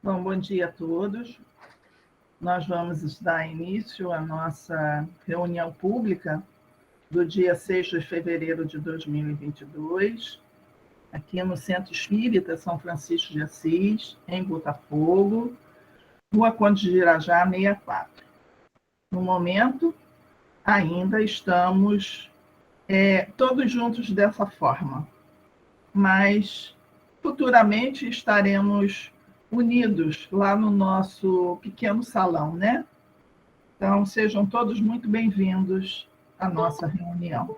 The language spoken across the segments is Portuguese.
Bom, bom dia a todos. Nós vamos dar início à nossa reunião pública do dia 6 de fevereiro de 2022, aqui no Centro Espírita São Francisco de Assis, em Botafogo, Rua Conde de Irajá, 64. No momento, ainda estamos todos juntos dessa forma, mas futuramente estaremos unidos lá no nosso pequeno salão, né? Então, sejam todos muito bem-vindos à nossa reunião.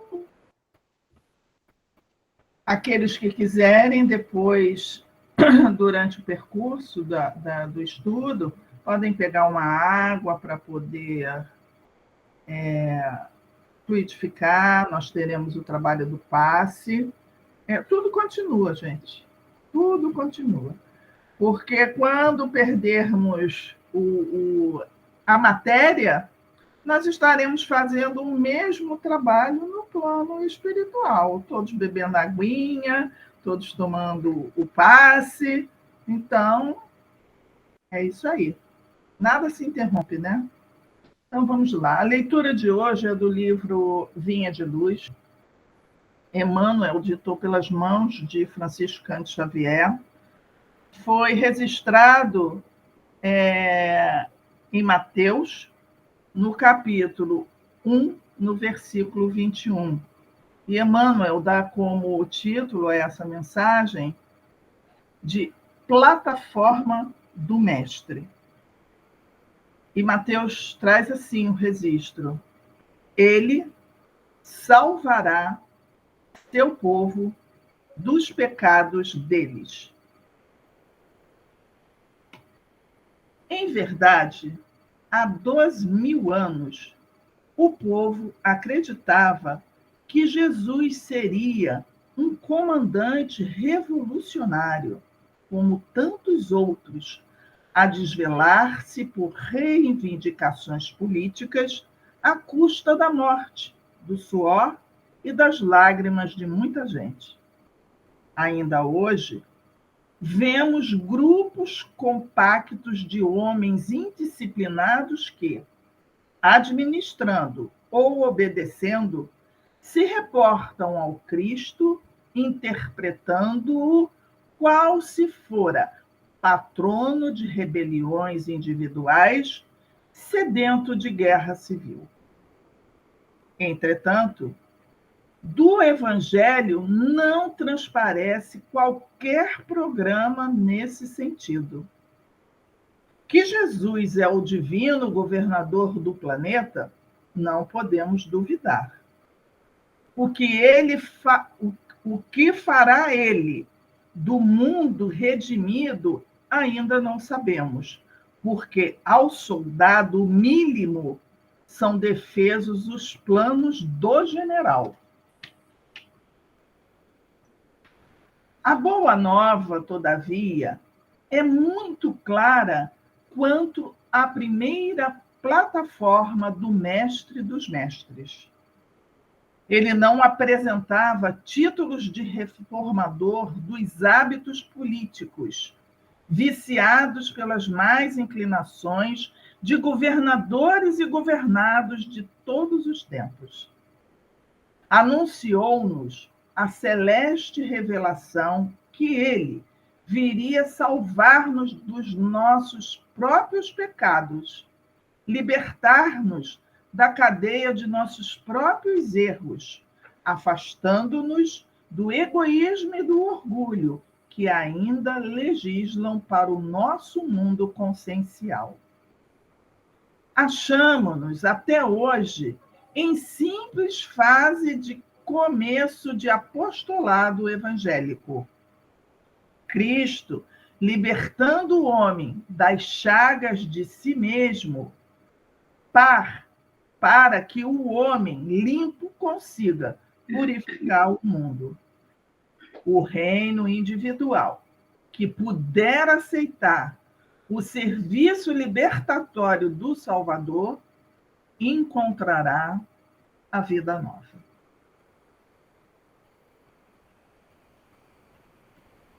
Aqueles que quiserem, depois, durante o percurso do estudo, podem pegar uma água para poder fluidificar, nós teremos o trabalho do passe. Tudo continua, gente. Tudo continua. Porque quando perdermos a matéria, nós estaremos fazendo o mesmo trabalho no plano espiritual, todos bebendo aguinha, todos tomando o passe. Então, é isso aí. Nada se interrompe, né? Então, vamos lá. A leitura de hoje é do livro Vinha de Luz. Emmanuel ditou pelas mãos de Francisco Cândido Xavier. Foi registrado em Mateus, no capítulo 1, no versículo 21. E Emmanuel dá como título a essa mensagem de Plataforma do Mestre. E Mateus traz assim o registro: Ele salvará seu povo dos pecados deles. Em verdade, há 2000 anos, o povo acreditava que Jesus seria um comandante revolucionário, como tantos outros, a desvelar-se por reivindicações políticas à custa da morte, do suor e das lágrimas de muita gente. Ainda hoje, vemos grupos compactos de homens indisciplinados que, administrando ou obedecendo, se reportam ao Cristo, interpretando-o qual se fora patrono de rebeliões individuais, sedento de guerra civil. Entretanto, do Evangelho não transparece qualquer programa nesse sentido. Que Jesus é o divino governador do planeta, não podemos duvidar. O que fará ele do mundo redimido, ainda não sabemos, porque ao soldado mínimo são defesos os planos do general. A boa nova, todavia, é muito clara quanto à primeira plataforma do mestre dos mestres. Ele não apresentava títulos de reformador dos hábitos políticos, viciados pelas más inclinações de governadores e governados de todos os tempos. Anunciou-nos a celeste revelação que ele viria salvar-nos dos nossos próprios pecados, libertar-nos da cadeia de nossos próprios erros, afastando-nos do egoísmo e do orgulho que ainda legislam para o nosso mundo consciencial. Achamo-nos até hoje em simples fase de começo de apostolado evangélico. Cristo, libertando o homem das chagas de si mesmo, para que o homem limpo consiga purificar o mundo. O reino individual, que puder aceitar o serviço libertatório do Salvador, encontrará a vida nova.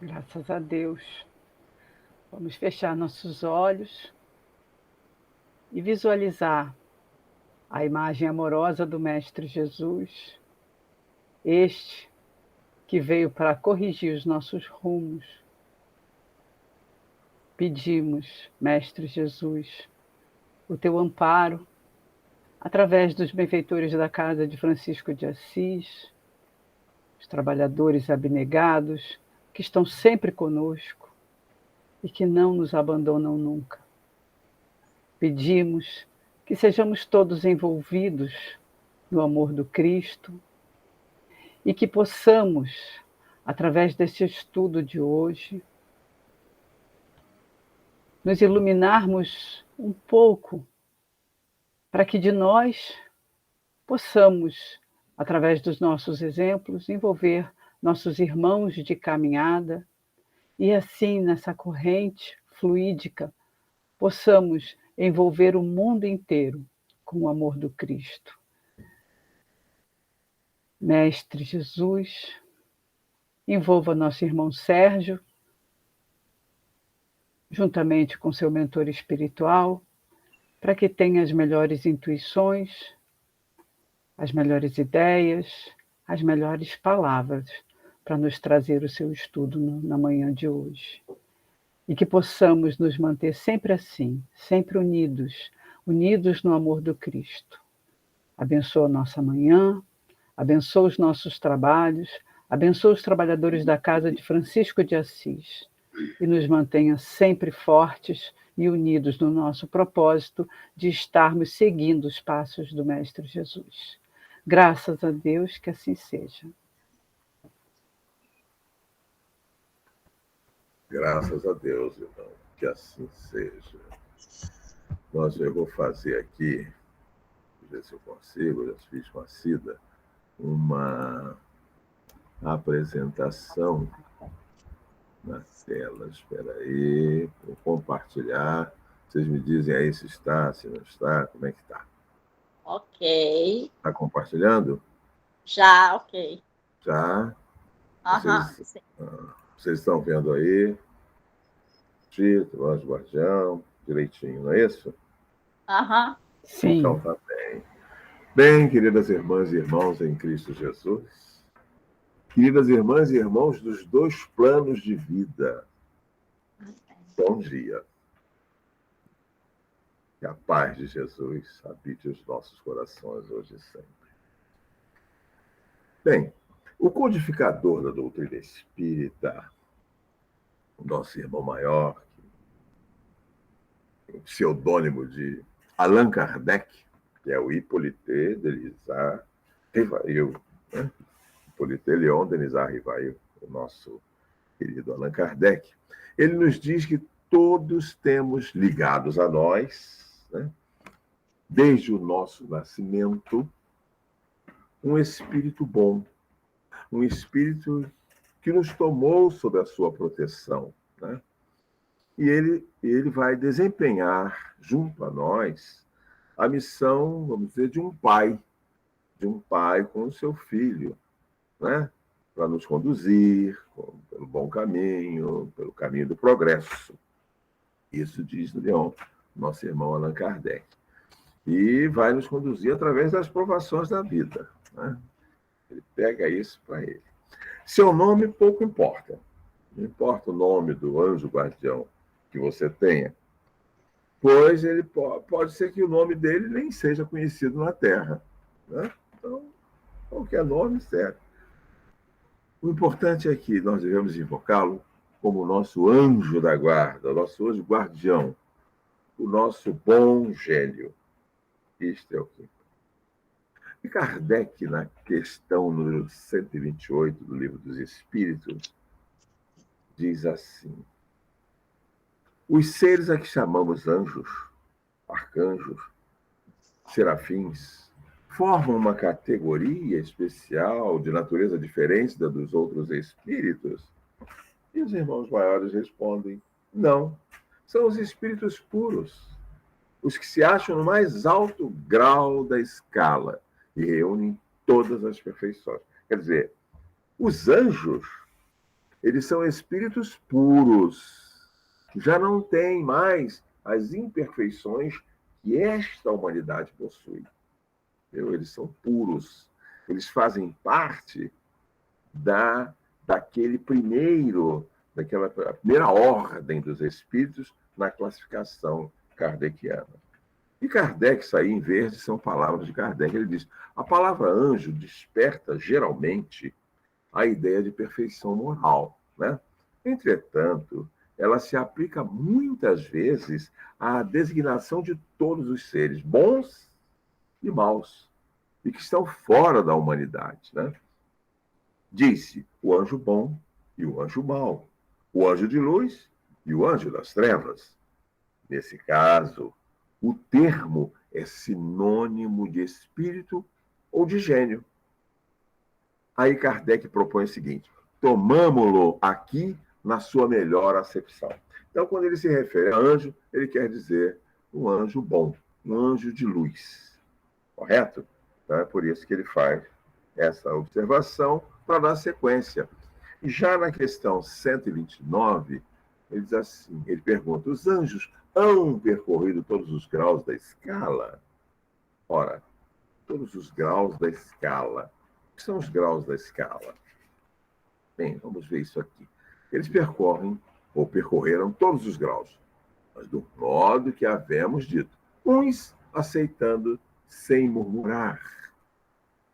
Graças a Deus. Vamos fechar nossos olhos e visualizar a imagem amorosa do Mestre Jesus, este que veio para corrigir os nossos rumos. Pedimos, Mestre Jesus, o teu amparo através dos benfeitores da casa de Francisco de Assis, os trabalhadores abnegados que estão sempre conosco e que não nos abandonam nunca. Pedimos que sejamos todos envolvidos no amor do Cristo e que possamos, através deste estudo de hoje, nos iluminarmos um pouco para que de nós possamos, através dos nossos exemplos, envolver nossos irmãos de caminhada e assim, nessa corrente fluídica, possamos envolver o mundo inteiro com o amor do Cristo. Mestre Jesus, envolva nosso irmão Sérgio, juntamente com seu mentor espiritual, para que tenha as melhores intuições, as melhores ideias, as melhores palavras para nos trazer o seu estudo na manhã de hoje. E que possamos nos manter sempre assim, sempre unidos, unidos no amor do Cristo. Abençoa a nossa manhã, abençoa os nossos trabalhos, abençoa os trabalhadores da casa de Francisco de Assis e nos mantenha sempre fortes e unidos no nosso propósito de estarmos seguindo os passos do Mestre Jesus. Graças a Deus que assim seja. Graças a Deus, irmão, que assim seja. Eu vou fazer aqui, ver se eu consigo, já fiz com a Cida, uma apresentação na tela. Espera aí, vou compartilhar. Vocês me dizem aí se está, se não está, como é que está? Ok. Está compartilhando? Já, ok. Já? Sim. Vocês estão vendo aí? Título, Anjo Guardião, direitinho, não é isso? Sim. Então tá bem. Bem, queridas irmãs e irmãos em Cristo Jesus, queridas irmãs e irmãos dos dois planos de vida, bom dia. Que a paz de Jesus habite os nossos corações hoje e sempre. Bem, o codificador da doutrina espírita, o nosso irmão maior, pseudônimo de Allan Kardec, que é o Hippolyte Denisard Rivail, né? Hippolyte Léon Denisard Rivail, o nosso querido Allan Kardec, ele nos diz que todos temos ligados a nós, né, desde o nosso nascimento, um espírito bom, um espírito que nos tomou sob a sua proteção, né? E ele vai desempenhar junto a nós a missão, vamos dizer, de um pai com o seu filho, né? Para nos conduzir pelo bom caminho, pelo caminho do progresso. Isso diz Leon, nosso irmão Allan Kardec. E vai nos conduzir através das provações da vida, né? Ele pega isso para ele. Seu nome pouco importa. Não importa o nome do anjo guardião que você tenha, pois ele pode ser que o nome dele nem seja conhecido na Terra, né? Então, qualquer nome serve. O importante é que nós devemos invocá-lo como o nosso anjo da guarda, o nosso anjo guardião, o nosso bom gênio. Isto é o que. E Kardec, na questão número 128 do Livro dos Espíritos, diz assim: os seres a que chamamos anjos, arcanjos, serafins, formam uma categoria especial de natureza diferente da dos outros espíritos? E os irmãos maiores respondem: não, são os espíritos puros, os que se acham no mais alto grau da escala e reúnem todas as perfeições. Quer dizer, os anjos, eles são espíritos puros, já não tem mais as imperfeições que esta humanidade possui. Eles são puros. Eles fazem parte daquela primeira ordem dos espíritos na classificação kardeciana. E Kardec, isso aí em verde são palavras de Kardec, ele diz: a palavra anjo desperta geralmente a ideia de perfeição moral, né? Entretanto, ela se aplica muitas vezes à designação de todos os seres, bons e maus, e que estão fora da humanidade, né? Disse o anjo bom e o anjo mau, o anjo de luz e o anjo das trevas. Nesse caso, o termo é sinônimo de espírito ou de gênio. Aí Kardec propõe o seguinte: tomamo-lo aqui na sua melhor acepção. Então, quando ele se refere a anjo, ele quer dizer um anjo bom, um anjo de luz. Correto? Então, é por isso que ele faz essa observação para dar sequência. Já na questão 129, ele diz assim, ele pergunta: os anjos hão percorrido todos os graus da escala? Ora, todos os graus da escala. O que são os graus da escala? Bem, vamos ver isso aqui. Eles percorrem, ou percorreram todos os graus, mas do modo que havemos dito. Uns aceitando sem murmurar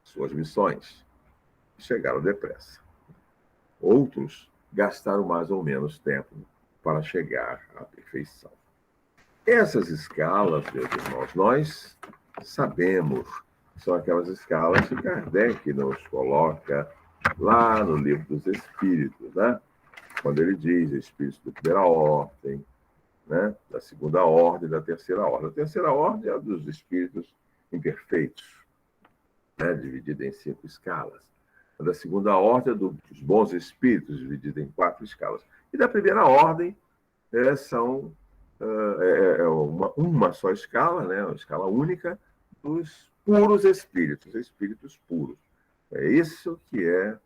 suas missões. Chegaram depressa. Outros gastaram mais ou menos tempo para chegar à perfeição. Essas escalas, meus irmãos, nós sabemos, são aquelas escalas que Kardec nos coloca lá no Livro dos Espíritos, né? Quando ele diz espíritos da primeira ordem, né? Da segunda ordem e da terceira ordem. A terceira ordem é a dos espíritos imperfeitos, né? Dividida em 5 escalas. A da segunda ordem é dos bons espíritos, dividida em 4 escalas. E da primeira ordem são uma só escala, né? Uma escala única dos puros espíritos, espíritos puros. É isso que é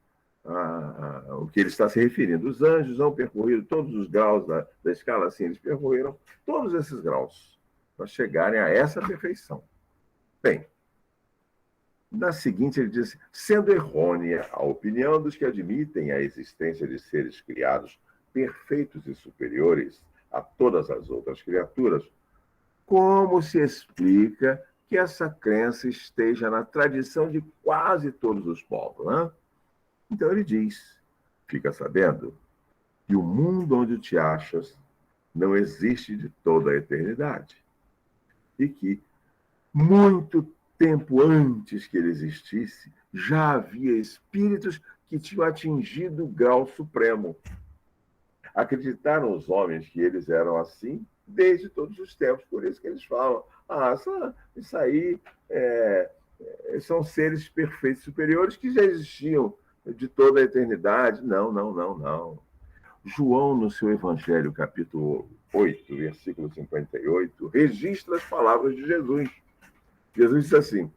o que ele está se referindo. Os anjos hão percorrido todos os graus da escala, assim, eles percorreram todos esses graus para chegarem a essa perfeição. Bem, na seguinte ele diz: sendo errônea a opinião dos que admitem a existência de seres criados perfeitos e superiores a todas as outras criaturas, como se explica que essa crença esteja na tradição de quase todos os povos, né? Então ele diz: fica sabendo que o mundo onde te achas não existe de toda a eternidade e que muito tempo antes que ele existisse, já havia espíritos que tinham atingido o grau supremo. Acreditaram os homens que eles eram assim desde todos os tempos, por isso que eles falam: isso aí são seres perfeitos superiores que já existiam de toda a eternidade. Não, não, não, não. João, no seu Evangelho, capítulo 8, versículo 58, registra as palavras de Jesus. Jesus disse assim: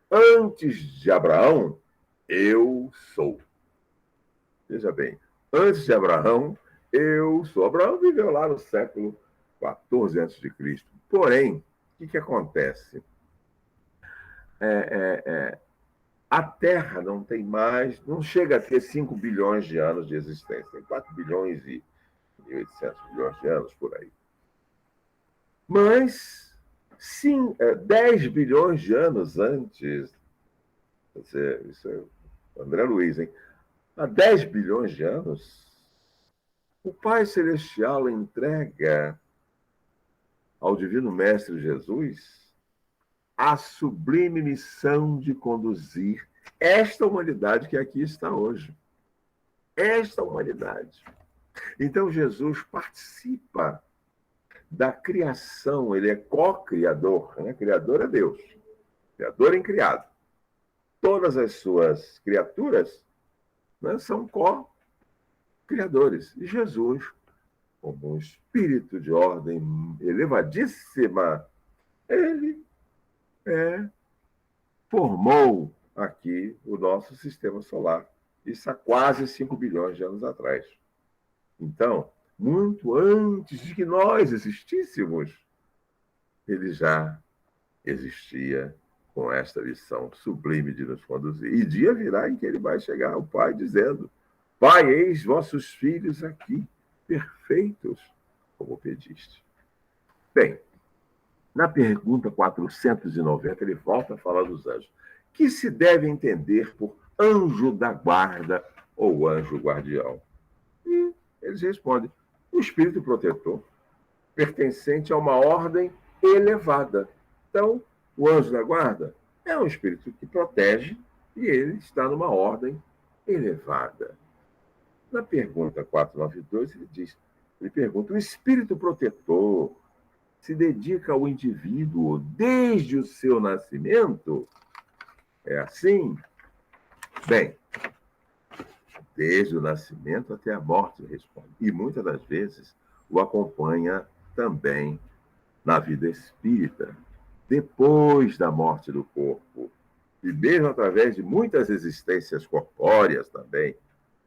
antes de Abraão, eu sou. Veja bem, antes de Abraão, eu sou. Abraão viveu lá no século 14 a.C. Porém, o que acontece? A Terra não tem mais, não chega a ter 5 bilhões de anos de existência. Tem 4 bilhões e 800 milhões de anos por aí. Mas, sim, 10 bilhões de anos antes, isso é André Luiz, hein? Há 10 bilhões de anos, o Pai Celestial entrega ao Divino Mestre Jesus a sublime missão de conduzir esta humanidade que aqui está hoje. Esta humanidade. Então, Jesus participa da criação, ele é co-criador, né? Criador é Deus, criador em criado. Todas as suas criaturas, né, são co-criadores. E Jesus, como um espírito de ordem elevadíssima, ele formou aqui o nosso sistema solar. Isso há quase 5 bilhões de anos atrás. Então, muito antes de que nós existíssemos, ele já existia com esta missão sublime de nos conduzir. E dia virá em que ele vai chegar ao Pai dizendo: Pai, eis vossos filhos aqui, perfeitos, como pediste. Bem, na pergunta 490, ele volta a falar dos anjos. Que se deve entender por anjo da guarda ou anjo guardião? E eles respondem: o espírito protetor, pertencente a uma ordem elevada. Então, o anjo da guarda é um espírito que protege e ele está numa ordem elevada. Na pergunta 492, ele pergunta: o espírito protetor se dedica ao indivíduo desde o seu nascimento? É assim? Bem, desde o nascimento até a morte, ele responde. E muitas das vezes o acompanha também na vida espírita, depois da morte do corpo, e mesmo através de muitas existências corpóreas também,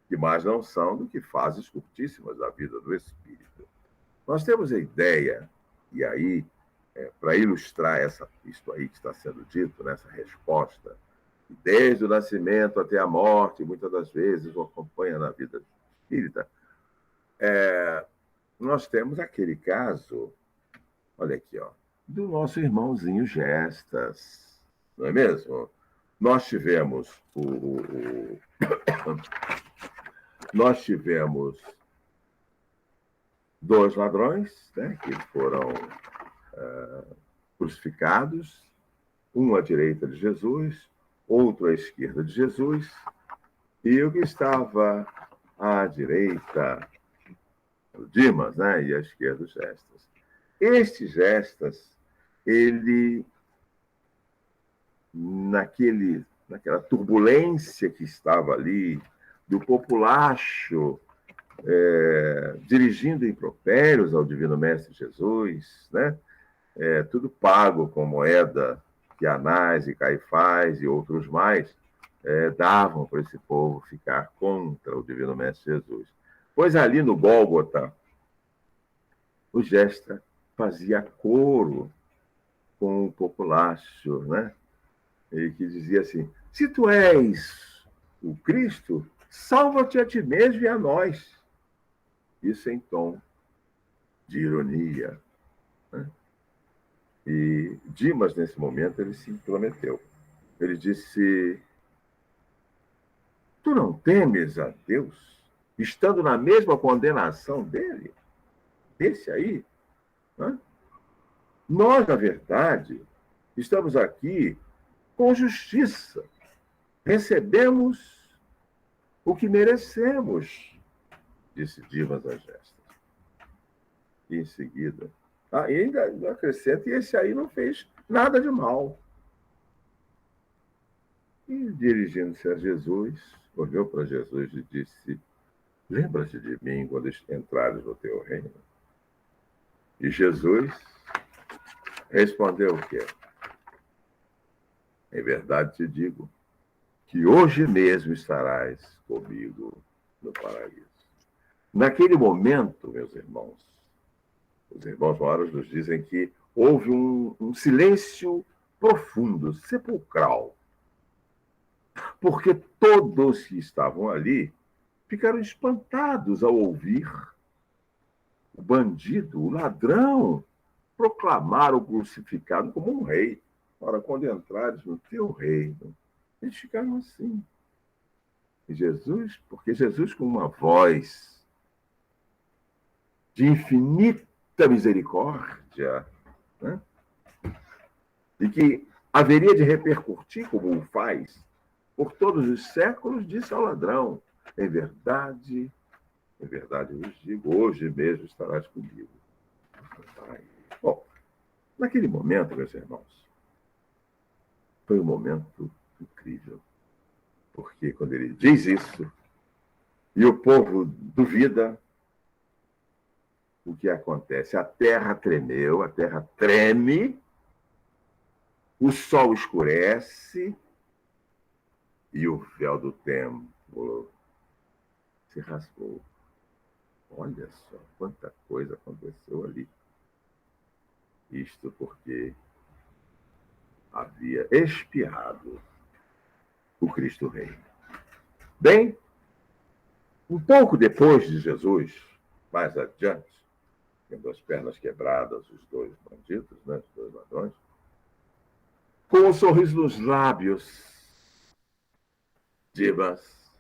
que mais não são do que fases curtíssimas da vida do espírito. Nós temos a ideia, e aí, para ilustrar isto aí que está sendo dito, nessa resposta, desde o nascimento até a morte, muitas das vezes o acompanha na vida espírita, nós temos aquele caso, olha aqui, ó, do nosso irmãozinho Gestas, não é mesmo? Nós tivemos nós tivemos 2 ladrões, né, que foram crucificados, um à direita de Jesus, outro à esquerda de Jesus, e o que estava à direita, o Dimas, né, e à esquerda o Gestas. Este Gestas, ele, naquela turbulência que estava ali, do populacho dirigindo impropérios ao Divino Mestre Jesus, né? Tudo pago com moeda que Anás e Caifás e outros mais davam para esse povo ficar contra o Divino Mestre Jesus. Pois ali no Gólgota, o Gestas fazia coro com o populacho, né? E que dizia assim: se tu és o Cristo, salva-te a ti mesmo e a nós. Isso em tom de ironia, né? E Dimas, nesse momento, ele se intrometeu. Ele disse: tu não temes a Deus, estando na mesma condenação dele, desse aí? Né? Nós, na verdade, estamos aqui com justiça. Recebemos o que merecemos, disse Dimas a Gestas. E em seguida, ainda acrescenta, e esse aí não fez nada de mal. E dirigindo-se a Jesus, olhou para Jesus e disse: lembra-te de mim quando entrares no teu reino. E Jesus respondeu o quê? Em verdade te digo que hoje mesmo estarás comigo no paraíso. Naquele momento, meus irmãos, os irmãos maiores nos dizem que houve um silêncio profundo, sepulcral, porque todos que estavam ali ficaram espantados ao ouvir o bandido, o ladrão, proclamar o crucificado como um rei. Ora, quando entrares no teu reino, eles ficaram assim. E Jesus, porque Jesus, com uma voz de infinita misericórdia, né, e que haveria de repercutir, como o faz, por todos os séculos, disse ao ladrão: em verdade eu vos digo, hoje mesmo estarás comigo. Bom, naquele momento, meus irmãos, foi um momento incrível. Porque quando ele diz isso, e o povo duvida, o que acontece? A terra tremeu, a terra treme, o sol escurece e o véu do templo se rasgou. Olha olha só quanta coisa aconteceu ali. Isto porque havia expiado o Cristo Rei. Bem, um pouco depois de Jesus, mais adiante, tendo as pernas quebradas, os dois bandidos, né, os dois ladrões, com um sorriso nos lábios, Dimas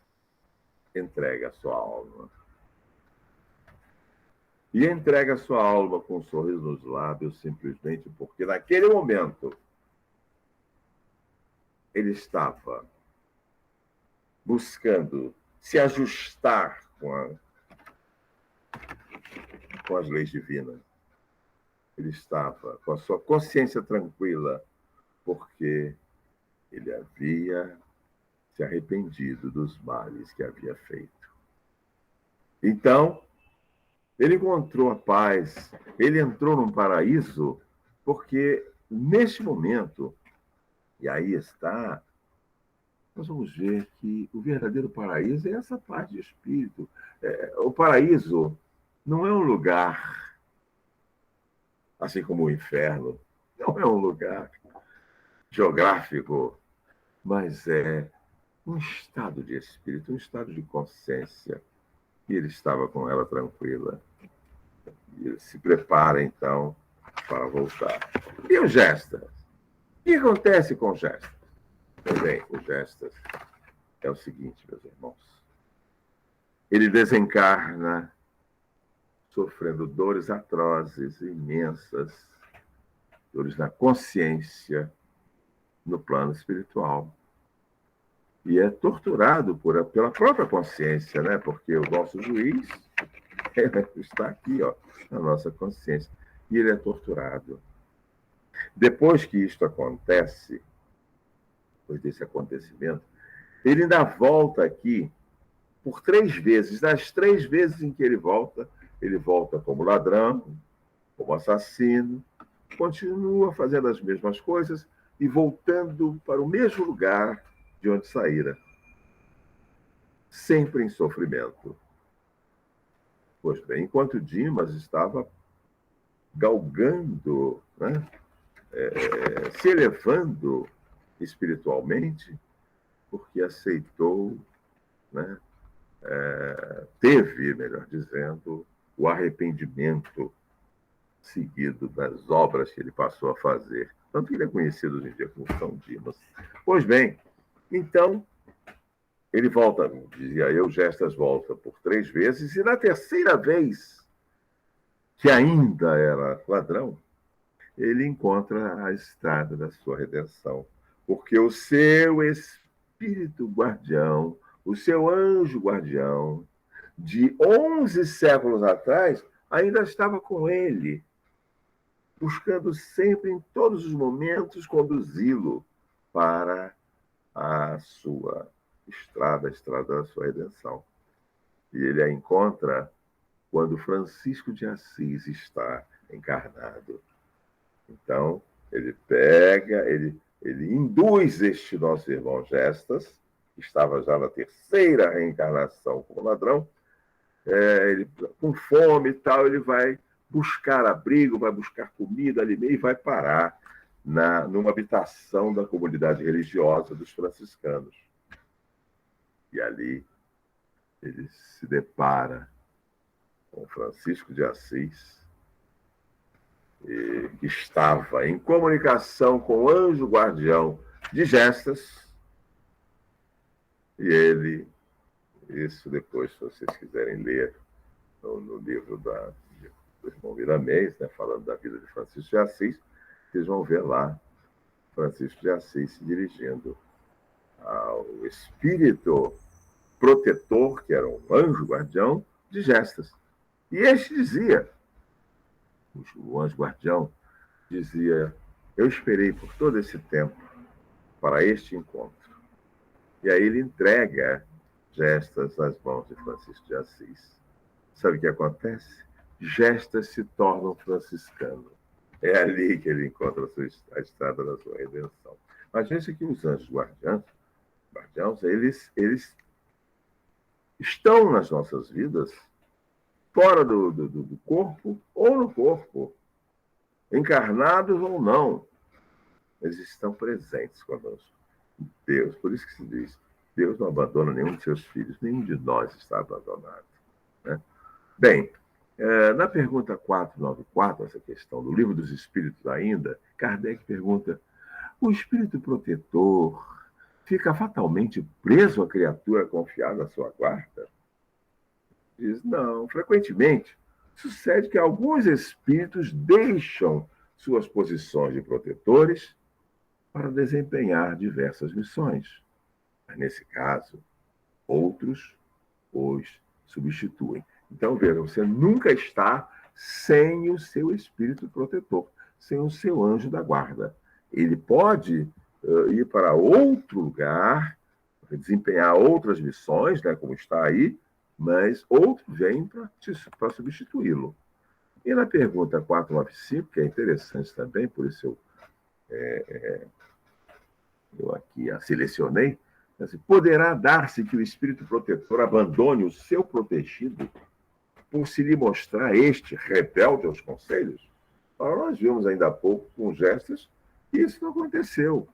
entrega a sua alma. E entrega a sua alma com um sorriso nos lábios, simplesmente porque naquele momento ele estava buscando se ajustar com as leis divinas. Ele estava com a sua consciência tranquila, porque ele havia se arrependido dos males que havia feito. Então, ele encontrou a paz, ele entrou num paraíso, porque neste momento, e aí está, nós vamos ver que o verdadeiro paraíso é essa paz de espírito. O paraíso não é um lugar, assim como o inferno, não é um lugar geográfico, mas é um estado de espírito, um estado de consciência. E ele estava com ela tranquila. E ele se prepara, então, para voltar. E o Gestas? O que acontece com o Gestas? Bem, o Gestas é o seguinte, meus irmãos. Ele desencarna sofrendo dores atrozes, imensas, dores na consciência, no plano espiritual. E é torturado pela própria consciência, né? Porque o nosso juiz está aqui, ó, na nossa consciência. E ele é torturado. Depois que isto acontece, depois desse acontecimento, ele ainda volta aqui por 3 vezes. Das 3 vezes em que ele volta como ladrão, como assassino, continua fazendo as mesmas coisas e voltando para o mesmo lugar de onde saíra. Sempre em sofrimento. Pois bem, enquanto Dimas estava galgando, né, se elevando espiritualmente, porque aceitou, né, teve, melhor dizendo, o arrependimento seguido das obras que ele passou a fazer. Tanto que ele é conhecido hoje em dia como São Dimas. Pois bem, então, ele volta, dizia eu, Gestas volta por 3 vezes, e na terceira vez, que ainda era ladrão, ele encontra a estrada da sua redenção. Porque o seu espírito guardião, o seu anjo guardião, de 11 séculos atrás, ainda estava com ele, buscando sempre, em todos os momentos, conduzi-lo para a sua estrada, a estrada da sua redenção. E ele a encontra quando Francisco de Assis está encarnado. Então, ele pega, ele induz este nosso irmão Gestas, que estava já na terceira reencarnação como ladrão, ele, com fome e tal, ele vai buscar abrigo, vai buscar comida, alimento, e vai parar numa habitação da comunidade religiosa dos franciscanos. E ali ele se depara com Francisco de Assis, que estava em comunicação com o anjo guardião de Gestas, e ele, isso depois, se vocês quiserem ler no livro do irmão Miramês, né, falando da vida de Francisco de Assis, vocês vão ver lá Francisco de Assis se dirigindo ao espírito protetor, que era um anjo guardião, de Gestas. E este dizia, o anjo guardião dizia: eu esperei por todo esse tempo para este encontro. E aí ele entrega Gestas nas mãos de Francisco de Assis. Sabe o que acontece? Gestas se torna um franciscano. É ali que ele encontra a estrada da sua redenção. Mas veja que os anjos guardiãos, eles estão nas nossas vidas fora do corpo ou no corpo, encarnados ou não, eles estão presentes conosco. Deus, por isso que se diz, Deus não abandona nenhum de seus filhos, nenhum de nós está abandonado. Né? Bem, na pergunta 494, essa questão do Livro dos Espíritos ainda, Kardec pergunta, o espírito protetor fica fatalmente preso à criatura confiada à sua guarda? Diz, não, frequentemente sucede que alguns espíritos deixam suas posições de protetores para desempenhar diversas missões. Mas, nesse caso, outros os substituem. Então, veja, você nunca está sem o seu espírito protetor, sem o seu anjo da guarda. Ele pode ir para outro lugar, desempenhar outras missões, né, como está aí, mas outro vem para substituí-lo. E na pergunta 495, que é interessante também, por isso eu aqui a selecionei, assim, poderá dar-se que o espírito protetor abandone o seu protegido por se lhe mostrar este rebelde aos conselhos? Ora, nós vimos ainda há pouco com gestos que isso não aconteceu.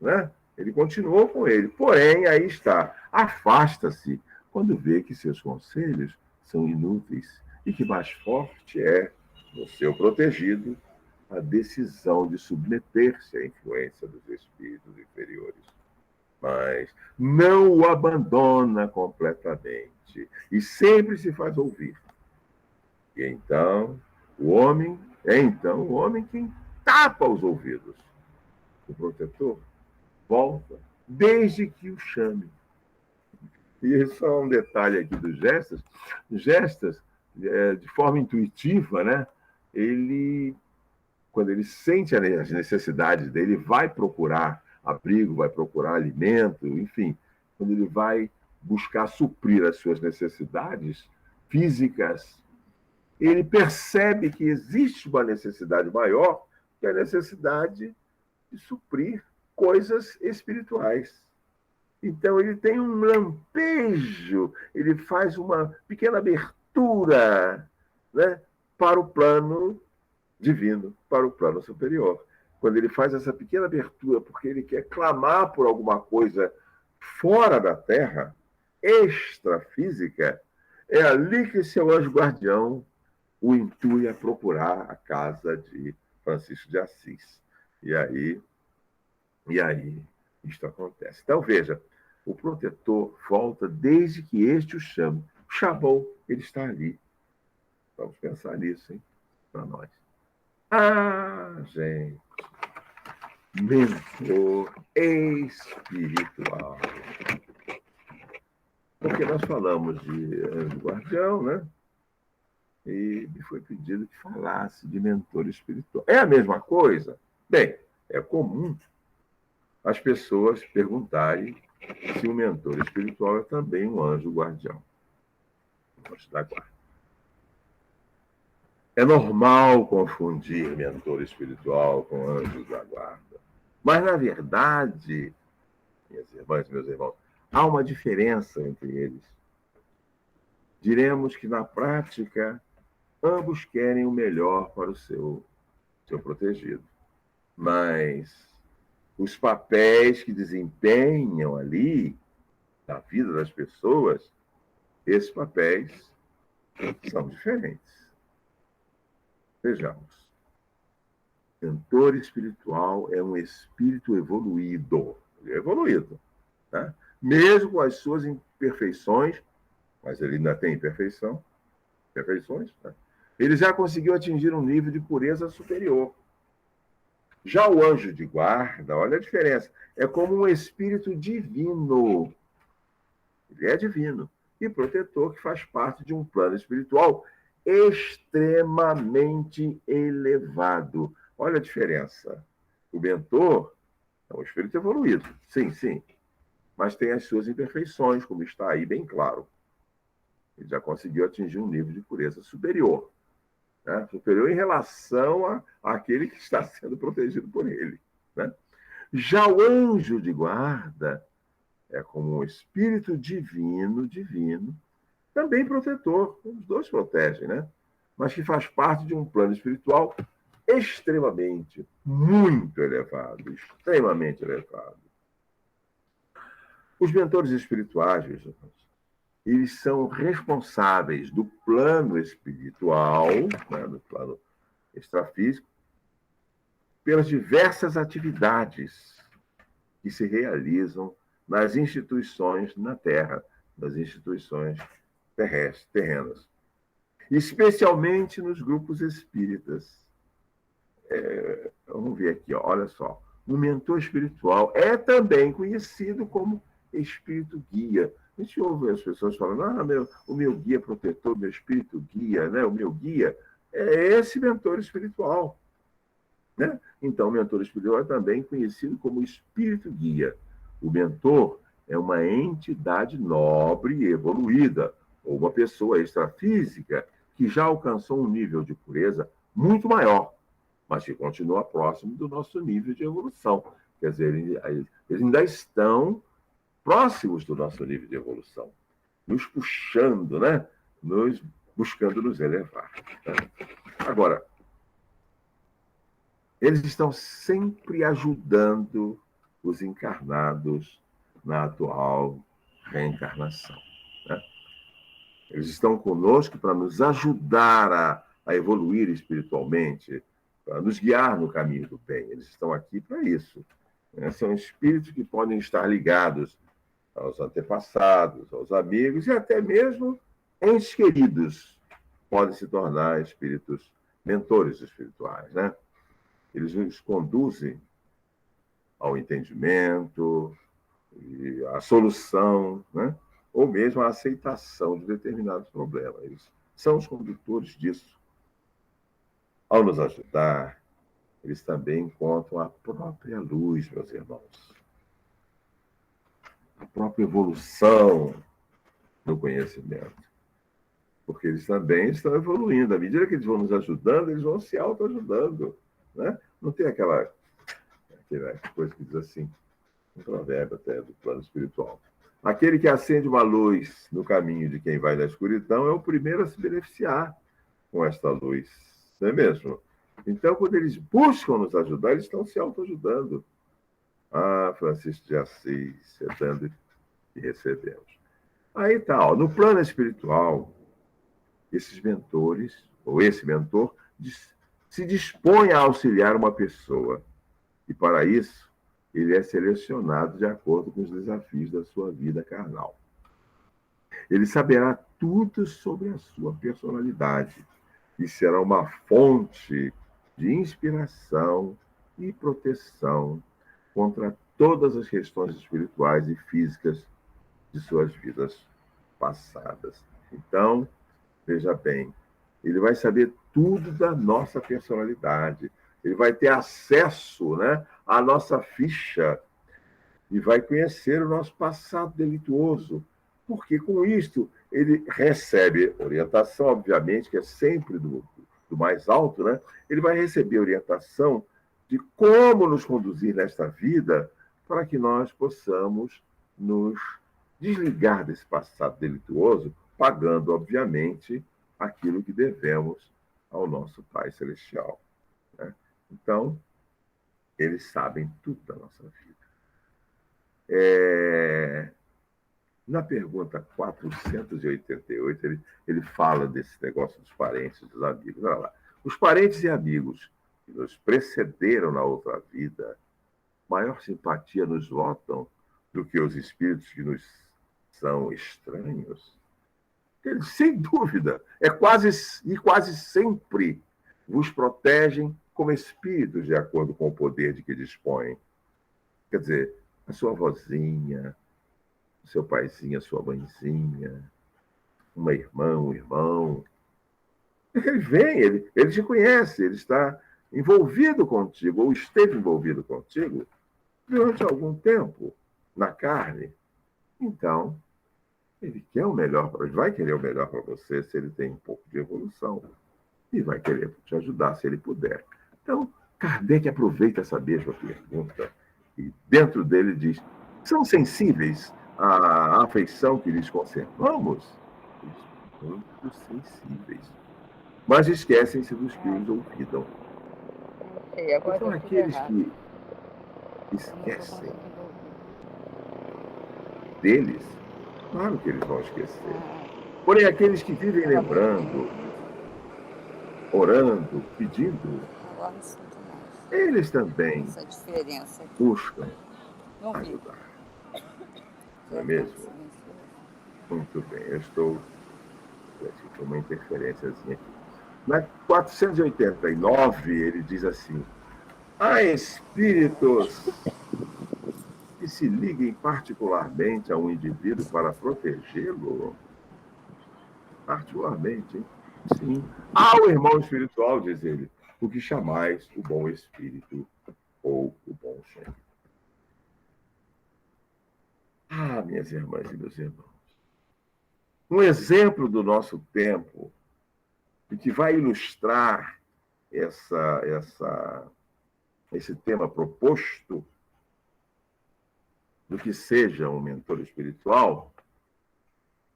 Né? Ele continuou com ele. Porém, aí está, afasta-se quando vê que seus conselhos são inúteis e que mais forte é, no seu protegido, a decisão de submeter-se à influência dos espíritos inferiores. Mas não o abandona completamente e sempre se faz ouvir. E então, o homem quem tapa os ouvidos. O protetor volta desde que o chame. E só um detalhe aqui dos gestos. Gestos, de forma intuitiva, né? Quando ele sente as necessidades dele, vai procurar abrigo, vai procurar alimento, enfim. Quando ele vai buscar suprir as suas necessidades físicas, ele percebe que existe uma necessidade maior, que é a necessidade de suprir coisas espirituais. Então, ele tem um lampejo, ele faz uma pequena abertura, né, para o plano divino, para o plano superior. Quando ele faz essa pequena abertura, porque ele quer clamar por alguma coisa fora da Terra, extrafísica, é ali que seu anjo guardião o intui a procurar a casa de Francisco de Assis. E aí isto acontece. Então, veja, o protetor volta desde que este o chame. Chamou, ele está ali. Vamos pensar nisso, hein? Para nós. Ah, gente. Mentor espiritual. Porque nós falamos de anjo guardião, né? E me foi pedido que falasse de mentor espiritual. É a mesma coisa? Bem, é comum as pessoas perguntarem se o mentor espiritual é também um anjo guardião. Um anjo da guarda. É normal confundir mentor espiritual com anjo da guarda. Mas, na verdade, minhas irmãs e meus irmãos, há uma diferença entre eles. Diremos que, na prática, ambos querem o melhor para o seu protegido. Mas os papéis que desempenham ali, na vida das pessoas, esses papéis são diferentes. Vejamos. Mentor espiritual é um espírito evoluído. Ele é evoluído. Tá? Mesmo com as suas imperfeições, mas ele ainda tem imperfeições, tá? Ele já conseguiu atingir um nível de pureza superior. Já o anjo de guarda, olha a diferença, é como um espírito divino. Ele é divino e protetor que faz parte de um plano espiritual extremamente elevado. Olha a diferença. O mentor é um espírito evoluído, sim, mas tem as suas imperfeições, como está aí bem claro. Ele já conseguiu atingir um nível de pureza superior. Né? Superior em relação àquele que está sendo protegido por ele. Né? Já o anjo de guarda é como um espírito divino, também protetor, os dois protegem, né? Mas que faz parte de um plano espiritual extremamente, muito elevado, extremamente elevado. Os mentores espirituais, meus irmãos, eles são responsáveis do plano espiritual, né, do plano extrafísico, pelas diversas atividades que se realizam nas instituições na Terra, nas instituições terrestres, terrenas, especialmente nos grupos espíritas. Vamos ver aqui, ó, olha só. O mentor espiritual é também conhecido como espírito guia. A gente ouve as pessoas falando, o meu guia protetor, meu espírito guia, né? O meu guia é esse mentor espiritual. Né? Então, o mentor espiritual é também conhecido como espírito guia. O mentor é uma entidade nobre e evoluída, ou uma pessoa extrafísica que já alcançou um nível de pureza muito maior, mas que continua próximo do nosso nível de evolução. Quer dizer, eles ainda estão próximos do nosso nível de evolução, nos puxando, né? Buscando nos elevar. Né? Agora, eles estão sempre ajudando os encarnados na atual reencarnação. Né? Eles estão conosco para nos ajudar a evoluir espiritualmente, para nos guiar no caminho do bem. Eles estão aqui para isso. Né? São espíritos que podem estar ligados aos antepassados, aos amigos e até mesmo entes queridos podem se tornar espíritos mentores espirituais, né? Eles nos conduzem ao entendimento, à solução, né? Ou mesmo à aceitação de determinados problemas. Eles são os condutores disso. Ao nos ajudar, eles também encontram a própria luz, meus irmãos. A própria evolução no conhecimento. Porque eles também estão evoluindo. À medida que eles vão nos ajudando, eles vão se autoajudando. Né? Não tem aquela coisa que diz assim, um provérbio até do plano espiritual. Aquele que acende uma luz no caminho de quem vai na escuridão é o primeiro a se beneficiar com esta luz. Não é mesmo? Então, quando eles buscam nos ajudar, eles estão se autoajudando. Francisco de Assis, dando e recebemos. Aí tá, ó, no plano espiritual, esses mentores, ou esse mentor, se dispõe a auxiliar uma pessoa. E para isso, ele é selecionado de acordo com os desafios da sua vida carnal. Ele saberá tudo sobre a sua personalidade e será uma fonte de inspiração e proteção contra todas as questões espirituais e físicas de suas vidas passadas. Então, veja bem, ele vai saber tudo da nossa personalidade, ele vai ter acesso, né, à nossa ficha e vai conhecer o nosso passado delituoso, porque com isto ele recebe orientação, obviamente, que é sempre do mais alto, né? Ele vai receber orientação de como nos conduzir nesta vida para que nós possamos nos desligar desse passado delituoso, pagando, obviamente, aquilo que devemos ao nosso Pai Celestial. Né? Então, eles sabem tudo da nossa vida. Na pergunta 488, ele fala desse negócio dos parentes e dos amigos. Olha lá. Os parentes e amigos que nos precederam na outra vida, maior simpatia nos votam do que os espíritos que nos são estranhos? Eles, sem dúvida, quase sempre vos protegem como espíritos de acordo com o poder de que dispõem. Quer dizer, a sua vozinha, o seu paizinho, a sua mãezinha, uma irmã, um irmão. Ele vem, ele te conhece, ele está envolvido contigo, ou esteve envolvido contigo durante algum tempo na carne. Então, ele quer o melhor para vai querer o melhor para você se ele tem um pouco de evolução. E vai querer te ajudar se ele puder. Então, Kardec aproveita essa mesma pergunta e dentro dele diz, são sensíveis à afeição que lhes conservamos? muito sensíveis, mas esquecem-se dos que os ouvidam. Então, aqueles que esquecem deles, claro que eles vão esquecer. Porém, aqueles que vivem lembrando, orando, pedindo, eles também buscam ajudar. Não é mesmo? Muito bem, eu estou... Foi uma interferênciazinha aqui. Na 489, ele diz assim: há espíritos que se liguem particularmente a um indivíduo para protegê-lo? Particularmente, hein? Sim. Ao irmão espiritual, diz ele, o que chamais o bom espírito ou o bom som. Ah, minhas irmãs e meus irmãos, um exemplo do nosso tempo e que vai ilustrar esse tema proposto do que seja um mentor espiritual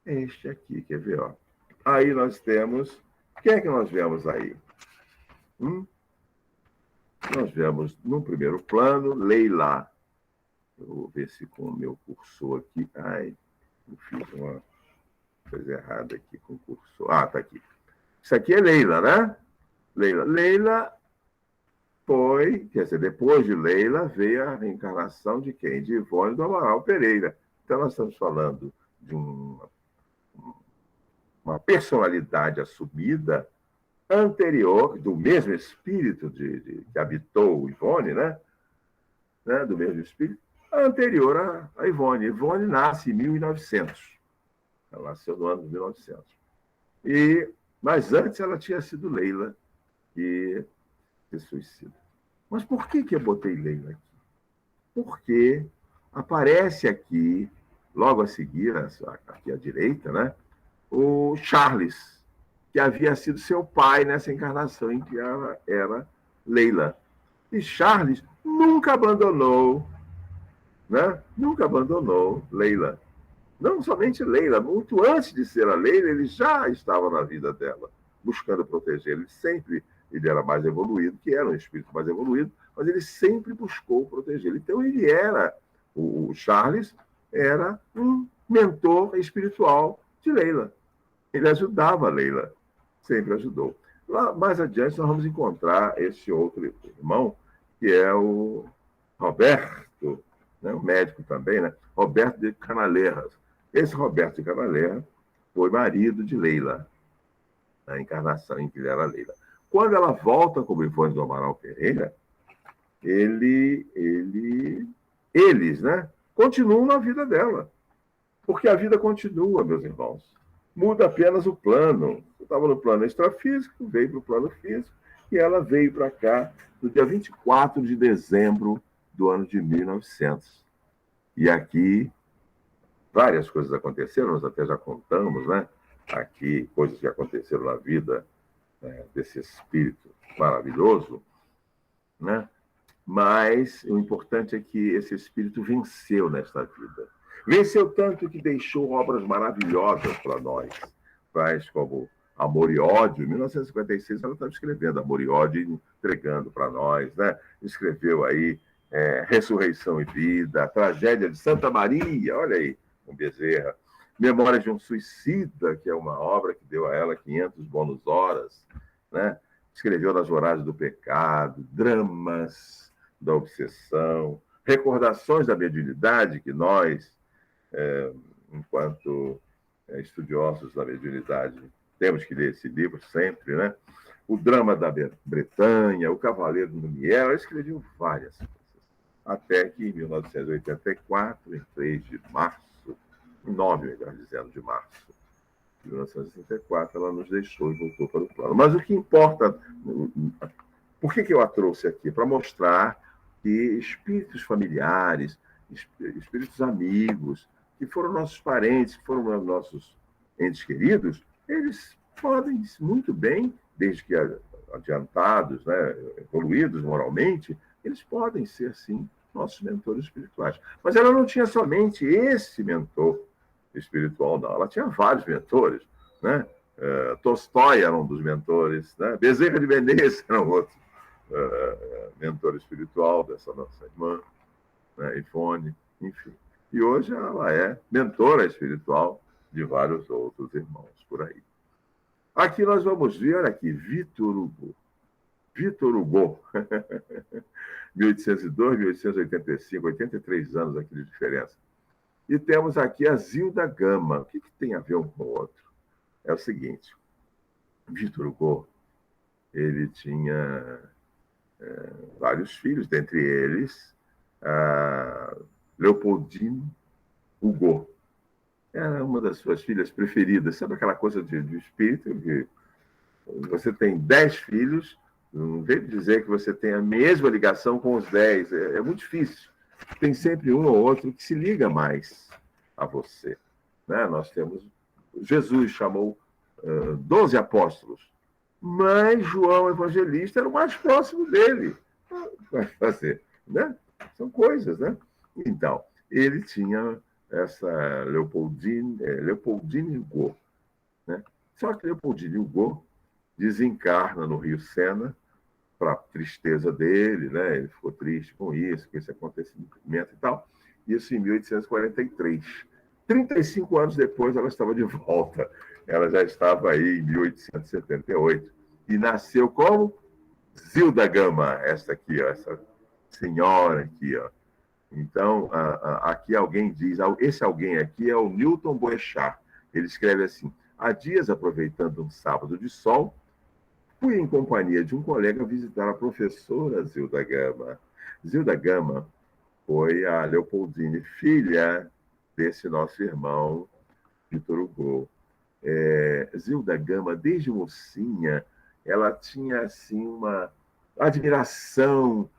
é este aqui, quer ver? Ó. Aí nós temos... Quem é que nós vemos aí? Nós vemos, no primeiro plano, Leila. Eu vou ver se com o meu cursor aqui... Ai, eu fiz uma coisa errada aqui com o cursor. Ah, tá aqui. Isso aqui é Leila, né? Leila foi... Quer dizer, depois de Leila, veio a reencarnação de quem? De Ivone do Amaral Pereira. Então, nós estamos falando de uma personalidade assumida anterior, do mesmo espírito que habitou Ivone, né? Do mesmo espírito, anterior a Ivone. Ivone nasce em 1900. Ela nasceu no ano de 1900. Mas antes ela tinha sido Leila, que se suicida. Mas por que eu botei Leila aqui? Porque aparece aqui, logo a seguir, aqui à direita, né? O Charles, que havia sido seu pai nessa encarnação em que ela era Leila. E Charles nunca abandonou, né? Nunca abandonou Leila. Não somente Leila, muito antes de ser a Leila, ele já estava na vida dela, buscando proteger. Ele era mais evoluído, que era um espírito mais evoluído, mas ele sempre buscou proteger. Então, o Charles era um mentor espiritual de Leila. Ele ajudava a Leila, sempre ajudou. Lá mais adiante, nós vamos encontrar esse outro irmão, que é o Roberto, né? O médico também, né? Roberto de Canalejas. Esse Roberto de Canalejas foi marido de Leila, na encarnação em que ele era Leila. Quando ela volta como Ivone do Amaral Pereira, eles, né, continuam na vida dela. Porque a vida continua, meus irmãos. Muda apenas o plano. Eu estava no plano extrafísico, veio para o plano físico, e ela veio para cá no dia 24 de dezembro do ano de 1900. E aqui, várias coisas aconteceram, nós até já contamos, né? Aqui, coisas que aconteceram na vida, né, desse espírito maravilhoso, né? Mas o importante é que esse espírito venceu nesta vida. Venceu tanto que deixou obras maravilhosas para nós, tais como Amor e Ódio. Em 1956, ela estava escrevendo Amor e Ódio, entregando para nós, né? Escreveu aí Ressurreição e Vida, Tragédia de Santa Maria, olha aí, com Bezerra. Memória de um Suicida, que é uma obra que deu a ela 500 bônus horas, né? Escreveu Nas Voragens do Pecado, Dramas da Obsessão, Recordações da Mediunidade, que nós, enquanto estudiosos da mediunidade, temos que ler esse livro sempre, né? O Drama da Bretanha, O Cavaleiro do Lumière, ela escreveu várias coisas. Até que em 1984, em 3 de março, 9, melhor dizendo, de março de 1964, ela nos deixou e voltou para o plano. Mas o que importa... Por que eu a trouxe aqui? Para mostrar que espíritos familiares, espíritos amigos, que foram nossos parentes, que foram nossos entes queridos, eles podem muito bem, desde que adiantados, né, evoluídos moralmente, eles podem ser, sim, nossos mentores espirituais. Mas ela não tinha somente esse mentor espiritual, não. Ela tinha vários mentores, né? Tolstói era um dos mentores, né? Bezerra de Menezes era um outro mentor espiritual dessa nossa irmã, né? Ivone, enfim. E hoje ela é mentora espiritual de vários outros irmãos por aí. Aqui nós vamos ver, olha aqui, Victor Hugo. Victor Hugo, 1802, 1885, 83 anos aqui de diferença. E temos aqui a Zilda Gama. O que tem a ver um com o outro? É o seguinte, Victor Hugo, ele tinha vários filhos, dentre eles, Leopoldine Hugo. Era uma das suas filhas preferidas. Sabe aquela coisa de espírito que você tem 10 filhos, não vem dizer que você tem a mesma ligação com os 10. É muito difícil. Tem sempre um ou outro que se liga mais a você. Né? Nós temos... Jesus chamou 12 apóstolos, mas João Evangelista era o mais próximo dele. Vai fazer, né? São coisas, né? Então, ele tinha essa Leopoldine Hugo, né? Só que Leopoldine Hugo desencarna no Rio Sena, para a tristeza dele, né? Ele ficou triste com isso, com esse acontecimento e tal. Isso em 1843. 35 anos depois, ela estava de volta. Ela já estava aí em 1878. E nasceu como? Zilda Gama, essa aqui, ó, essa senhora aqui, ó. Então, aqui alguém diz, esse alguém aqui é o Newton Boechat. Ele escreve assim: há dias, aproveitando um sábado de sol, fui em companhia de um colega visitar a professora Zilda Gama. Zilda Gama foi a Leopoldine, filha desse nosso irmão, Victor Hugo. Zilda Gama, desde mocinha, ela tinha assim, uma admiração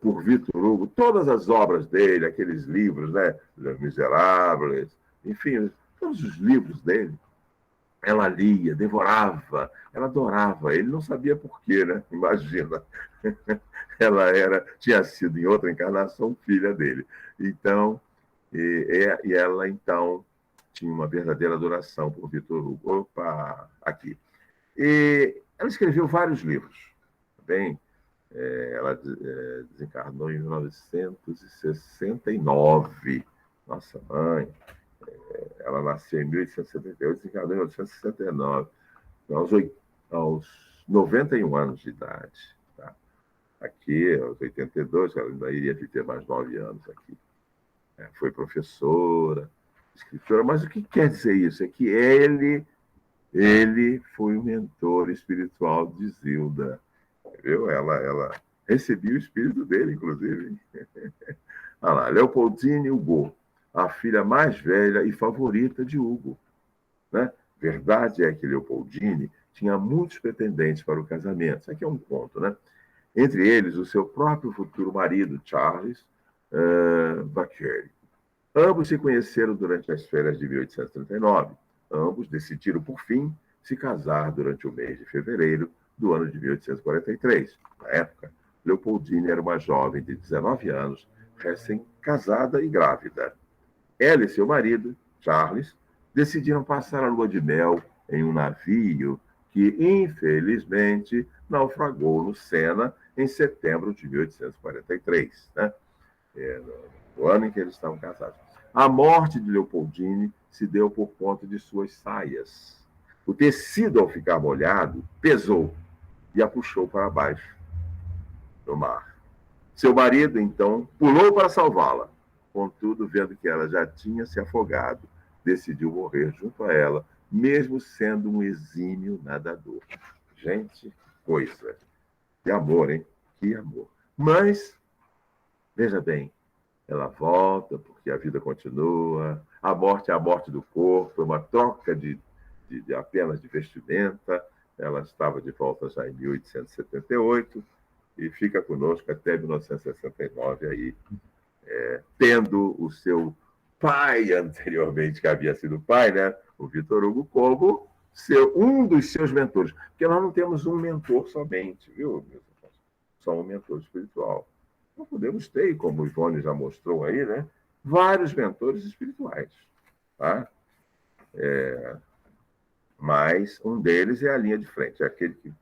por Victor Hugo. Todas as obras dele, aqueles livros, né? Les Misérables, enfim, todos os livros dele, ela lia, devorava, ela adorava. Ele não sabia por quê, né? Imagina. Ela tinha sido, em outra encarnação, filha dele. Então, e ela, então, tinha uma verdadeira adoração por Victor Hugo. Opa, aqui. E ela escreveu vários livros. Bem, ela desencarnou em 1969. Nossa mãe. Ela nasceu em 1878, desencarnou em 1869, aos 91 anos de idade. Tá? Aqui, aos 82, ela ainda iria ter mais 9 anos aqui. Foi professora, escritora, mas o que quer dizer isso? É que ele foi o mentor espiritual de Zilda. Viu? Ela recebia o espírito dele, inclusive. Olha lá, Leopoldine Hugo, a filha mais velha e favorita de Hugo. Né? Verdade é que Leopoldine tinha muitos pretendentes para o casamento. Isso aqui é um ponto, né? Entre eles, o seu próprio futuro marido, Charles Vaqueri. Ambos se conheceram durante as férias de 1839. Ambos decidiram, por fim, se casar durante o mês de fevereiro do ano de 1843. Na época, Leopoldine era uma jovem de 19 anos, recém-casada e grávida. Ela e seu marido, Charles, decidiram passar a lua de mel em um navio que, infelizmente, naufragou no Sena em setembro de 1843, né? No ano em que eles estavam casados. A morte de Leopoldine se deu por conta de suas saias. O tecido, ao ficar molhado, pesou e a puxou para baixo do mar. Seu marido, então, pulou para salvá-la. Contudo, vendo que ela já tinha se afogado, decidiu morrer junto a ela, mesmo sendo um exímio nadador. Gente, coisa. Que amor, hein? Que amor. Mas, veja bem, ela volta, porque a vida continua. A morte é a morte do corpo, é uma troca de apenas de vestimenta. Ela estava de volta já em 1878 e fica conosco até 1969 aí, tendo o seu pai anteriormente, que havia sido pai, né, o Victor Hugo, como um dos seus mentores. Porque nós não temos um mentor somente, viu? Só um mentor espiritual. Nós podemos ter, como o Ivone já mostrou aí, né, vários mentores espirituais. Tá? Mas um deles é a linha de frente, é aquele que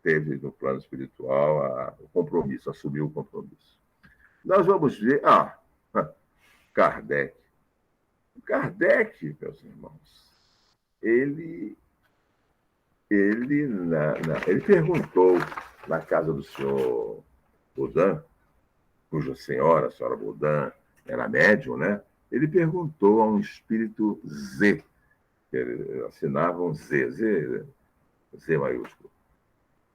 teve no plano espiritual o compromisso, assumiu o compromisso. Nós vamos ver... Kardec. Kardec, meus irmãos, ele perguntou na casa do senhor Baudin, cuja senhora, a senhora Baudin, era médium, né? Ele perguntou a um espírito Z, que assinavam Z maiúsculo.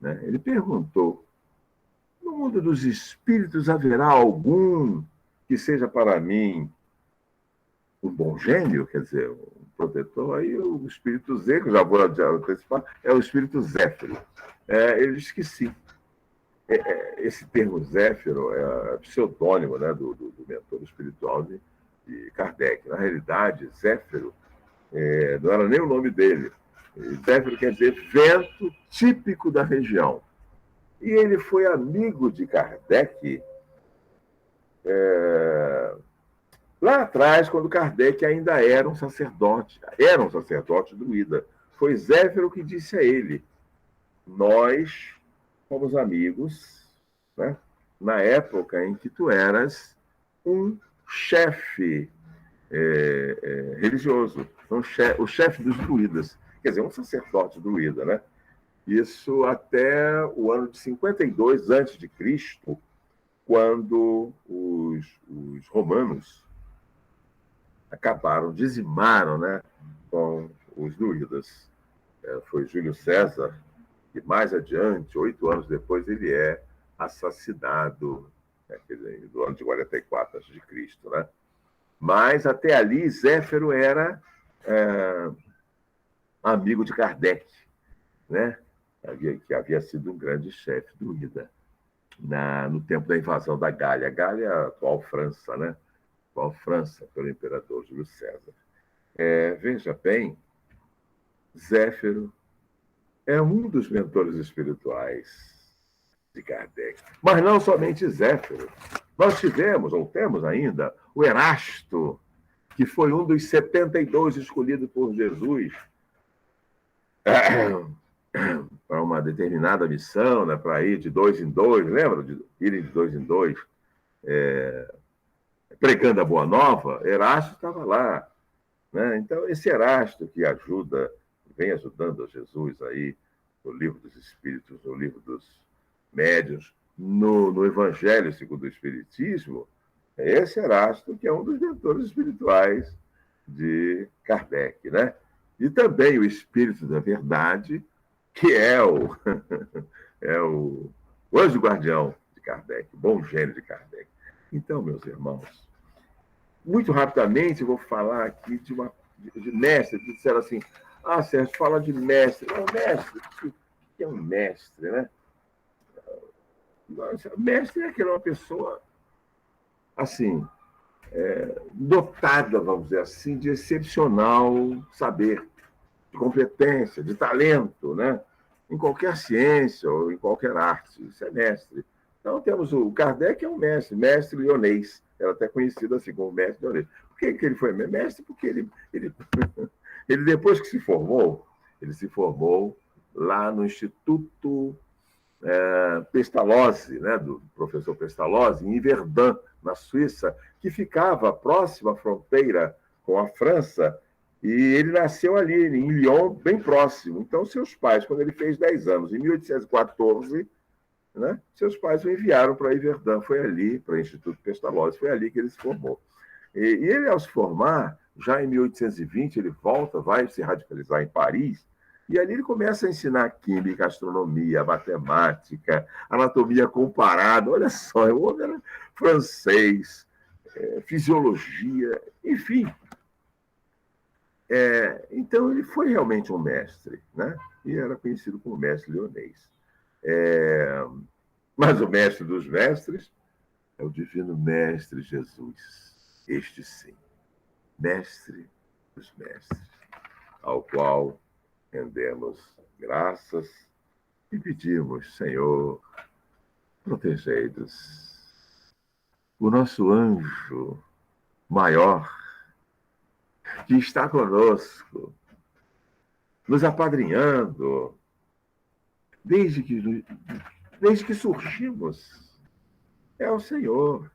Né? Ele perguntou: no mundo dos espíritos haverá algum que seja para mim um bom gênio, quer dizer, um protetor? Aí o espírito Z, que eu já vou antecipar, é o espírito Zéfiro. Ele disse que sim. Esse termo Zéfiro é pseudônimo, né, do mentor espiritual de Kardec. Na realidade, Zéfiro não era nem o nome dele. Zéfiro quer dizer vento típico da região. E ele foi amigo de Kardec lá atrás, quando Kardec ainda era um sacerdote druida. Foi Zéfiro que disse a ele: nós fomos amigos, né, na época em que tu eras um chefe religioso, o chefe dos druidas, quer dizer, um sacerdote druida, né? Isso até o ano de 52 a.C., quando os romanos dizimaram, né, com os druidas. Foi Júlio César, e mais adiante, 8 anos depois, ele é assassinado, né, do ano de 44 a.C., né? Mas até ali, Zéfiro era amigo de Kardec, né? Que havia sido um grande chefe druida no tempo da invasão da Gália. A Gália é a atual França, né? Atual França, pelo imperador Júlio César. Veja bem, Zéfiro é um dos mentores espirituais de Kardec. Mas não somente Zéfiro. Nós tivemos, ou temos ainda, o Erasto, que foi um dos 72 escolhidos por Jesus para uma determinada missão, né, para ir de 2 em 2, lembra de irem de 2 em 2, pregando a Boa Nova? Erasto estava lá, né? Então, esse Erasto que vem ajudando a Jesus aí no Livro dos Espíritos, no Livro dos Médiuns, no Evangelho segundo o Espiritismo, é esse Erasto que é um dos mentores espirituais de Kardec, né? E também o Espírito da Verdade, que é o anjo guardião de Kardec, o bom gênio de Kardec. Então, meus irmãos, muito rapidamente eu vou falar aqui de mestre, que disseram assim: Sérgio, fala de mestre. Não, mestre, o que é um mestre, né? Mestre é aquela pessoa, assim, dotada, vamos dizer assim, de excepcional saber, de competência, de talento, né? Em qualquer ciência ou em qualquer arte. Isso é mestre. Então, temos o Kardec, é um mestre leonês. Era até conhecido assim como mestre leonês. Por que ele foi mestre? Porque ele depois que se formou, ele se formou lá no Instituto Pestalozzi, né, do professor Pestalozzi, em Verdun, na Suíça, que ficava próximo à fronteira com a França, e ele nasceu ali, em Lyon, bem próximo. Então, seus pais, quando ele fez 10 anos, em 1814, né, seus pais o enviaram para Verdun, foi ali, para o Instituto Pestalozzi, foi ali que ele se formou. E ele, ao se formar, já em 1820, ele vai se radicalizar em Paris, e ali ele começa a ensinar química, astronomia, matemática, anatomia comparada. Olha só, o homem era francês, fisiologia, enfim. Então, ele foi realmente um mestre, né? E era conhecido como mestre leonês. Mas o mestre dos mestres é o divino mestre Jesus. Este sim, mestre dos mestres, ao qual rendemos graças e pedimos: Senhor, protegei-nos. O nosso anjo maior, que está conosco, nos apadrinhando, desde que surgimos. É o Senhor,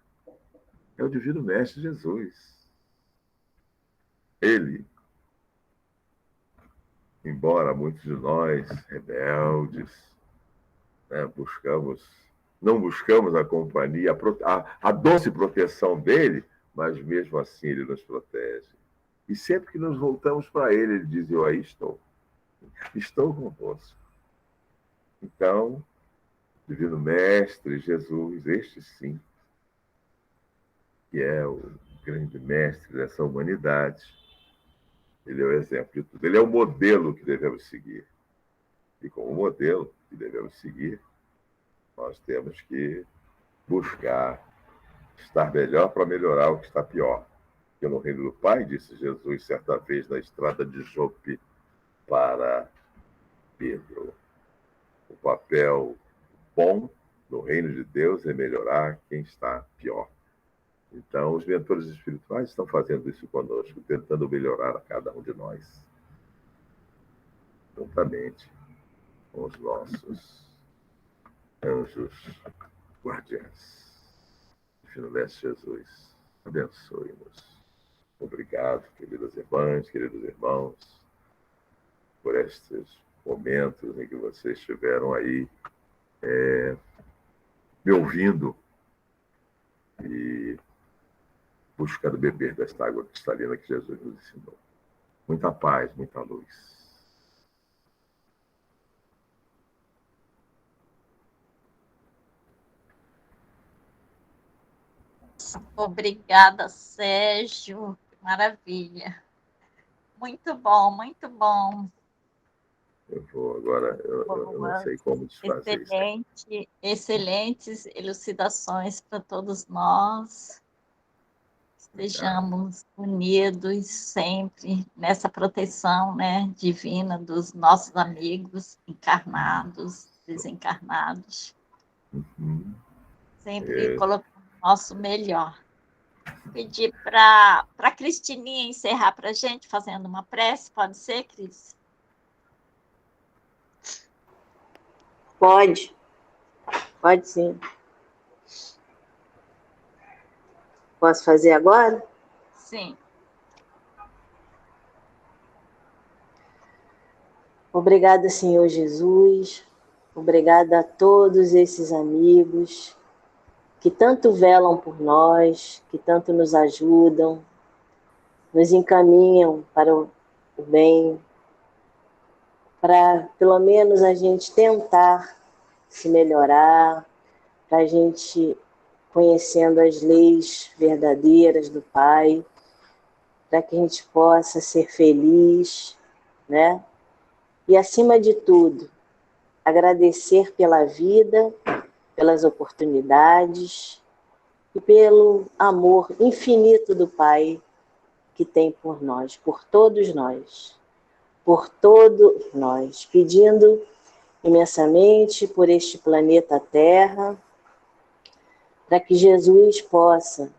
é o Divino Mestre Jesus. Ele, embora muitos de nós, rebeldes, né, não buscamos a companhia, a doce proteção dele, mas mesmo assim ele nos protege. E sempre que nos voltamos para ele diz: eu aí estou convosco. Então, Divino Mestre Jesus, este sim, que é o grande mestre dessa humanidade, ele é o exemplo de tudo. Ele é o modelo que devemos seguir. E como modelo que devemos seguir, nós temos que buscar estar melhor para melhorar o que está pior. Porque no reino do Pai, disse Jesus certa vez na estrada de Jope para Pedro, o papel bom no reino de Deus é melhorar quem está pior. Então, os mentores espirituais estão fazendo isso conosco, tentando melhorar a cada um de nós, juntamente com os nossos anjos guardiães. Divino Mestre Jesus, abençoe-nos. Obrigado, queridas irmãs, queridos irmãos, por estes momentos em que vocês estiveram aí me ouvindo e buscando beber desta água cristalina que Jesus nos ensinou. Muita paz, muita luz. Obrigada, Sérgio. Maravilha. Muito bom, muito bom. Eu vou agora, eu não sei como desfazer isso. Excelentes elucidações para todos nós. Estejamos unidos sempre nessa proteção, né, divina dos nossos amigos encarnados, desencarnados. Sempre colocando o nosso melhor. Pedir para a Cristininha encerrar para a gente, fazendo uma prece, pode ser, Cris? Pode sim. Posso fazer agora? Sim. Obrigada, Senhor Jesus. Obrigada a todos esses amigos que tanto velam por nós, que tanto nos ajudam, nos encaminham para o bem, para pelo menos a gente tentar se melhorar, para a gente conhecendo as leis verdadeiras do Pai, para que a gente possa ser feliz, né? E, acima de tudo, agradecer pela vida, pelas oportunidades e pelo amor infinito do Pai que tem por nós, por todos nós, pedindo imensamente por este planeta Terra, para que Jesus possa,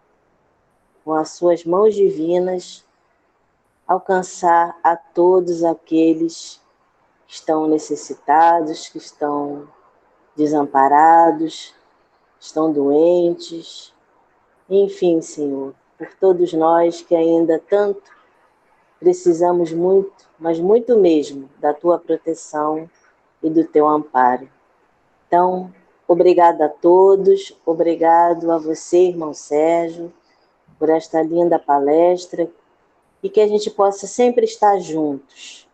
com as suas mãos divinas, alcançar a todos aqueles que estão necessitados, que estão desamparados, estão doentes. Enfim, Senhor, por todos nós que ainda tanto precisamos muito, mas muito mesmo, da Tua proteção e do Teu amparo. Então, obrigada a todos, obrigado a você, irmão Sérgio, por esta linda palestra e que a gente possa sempre estar juntos,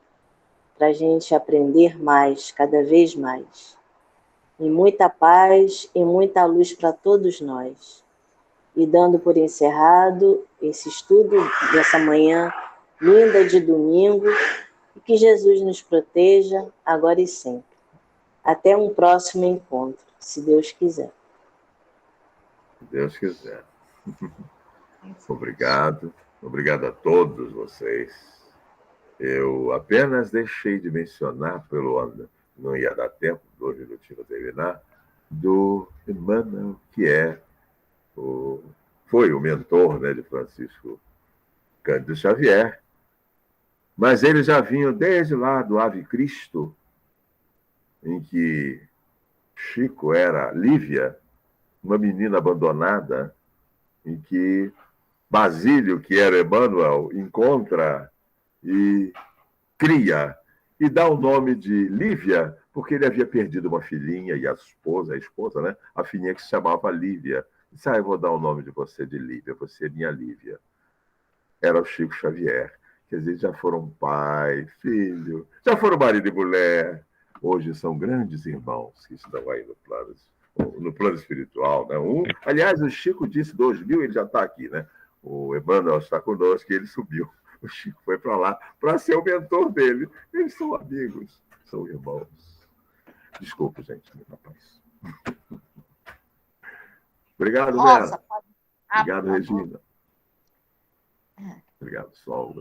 para a gente aprender mais, cada vez mais. E muita paz e muita luz para todos nós. E dando por encerrado esse estudo dessa manhã linda de domingo, e que Jesus nos proteja agora e sempre. Até um próximo encontro, se Deus quiser. Se Deus quiser. Obrigado. Obrigado a todos vocês. Eu apenas deixei de mencionar, não ia dar tempo, 2 minutinhos para terminar, do Emmanuel, que foi o mentor, né, de Francisco Cândido Xavier, Mas eles já vinham desde lá do Ave Cristo, em que Chico era Lívia, uma menina abandonada, em que Basílio, que era Emmanuel, encontra e cria e dá o nome de Lívia, porque ele havia perdido uma filhinha e a esposa, né? A filhinha que se chamava Lívia. Disse, eu vou dar o nome de você de Lívia, você é minha Lívia. Era o Chico Xavier. Quer dizer, já foram pai, filho, já foram marido e mulher. Hoje são grandes irmãos que estão aí no plano espiritual. Né? Aliás, o Chico disse 2000, ele já está aqui, né? O Emmanuel está conosco e ele subiu. O Chico foi para lá para ser o mentor dele. Eles são amigos, são irmãos. Desculpa, gente, meu rapaz. Obrigado, Vera. Obrigado, Regina. Obrigado, Sol.